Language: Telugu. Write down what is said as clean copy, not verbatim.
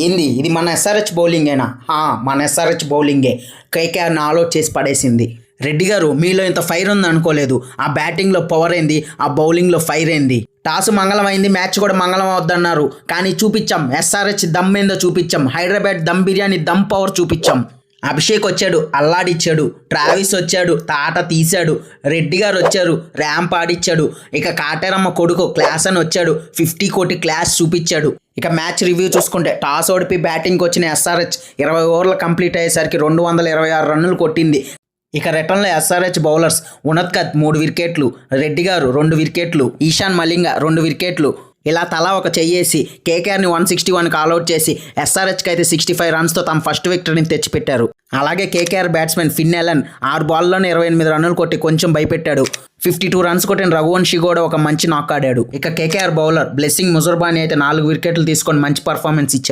ఏంది ఇది మన ఎస్ఆర్హెచ్ బౌలింగేనా? మన ఎస్ఆర్హెచ్ బౌలింగే. కేకేఆర్ని ఆల్అౌట్ చేసి పడేసింది. రెడ్డి గారు మీలో ఇంత ఫైర్ ఉంది అనుకోలేదు. ఆ బ్యాటింగ్లో పవర్ ఏంది, ఆ బౌలింగ్లో ఫైర్ ఏంది. టాస్ మంగళం అయింది, మ్యాచ్ కూడా మంగళం అవుద్దన్నారు. కానీ చూపించాం, ఎస్ఆర్హెచ్ దమ్ ఏందో చూపించాం. హైదరాబాద్ దమ్ బిర్యానీ దమ్ పవర్ చూపించాం. అభిషేక్ వచ్చాడు, అల్లాడిచ్చాడు. ట్రావిస్ వచ్చాడు, తాట తీశాడు. రెడ్డి గారు వచ్చారు, ర్యాంప్ ఆడిచ్చాడు. ఇక కాటేరమ్మ కొడుకు క్లాస్ అని వచ్చాడు, 50 కోటి క్లాస్ చూపించాడు. ఇక మ్యాచ్ రివ్యూ చూసుకుంటే టాస్ ఓడిపి బ్యాటింగ్కి వచ్చిన ఎస్ఆర్హెచ్ 20 ఓవర్లు కంప్లీట్ అయ్యేసరికి 226 రన్నులు కొట్టింది. ఇక రిటర్న్లో ఎస్ఆర్హెచ్ బౌలర్స్ ఉనత్కత్ 3 వికెట్లు, రెడ్డి గారు 2 వికెట్లు, ఈశాన్ మలింగ 2 వికెట్లు. ఇలా తలా ఒక చెయ్యేసి కేకేఆర్ని 161కి ఆల్అౌట్ చేసి ఎస్ఆర్హెచ్కి అయితే 65 రన్స్తో తమ ఫస్ట్ విక్టరీని తెచ్చిపెట్టారు. అలాగే కేకేఆర్ బ్యాట్స్మెన్ ఫిన్ ఎలన్ 6 బాల్లోనే 28 రన్నులు కొట్టి కొంచెం భయపెట్టాడు. 52 రన్స్ కొట్టిన రఘువంశీ కూడా ఒక మంచి నాక్ ఆడాడు. ఇక కేకేఆర్ బౌలర్ బ్లెస్సింగ్ ముజర్బానీ అయితే 4 వికెట్లు తీసుకొని మంచి పర్ఫార్మెన్స్ ఇచ్చాడు.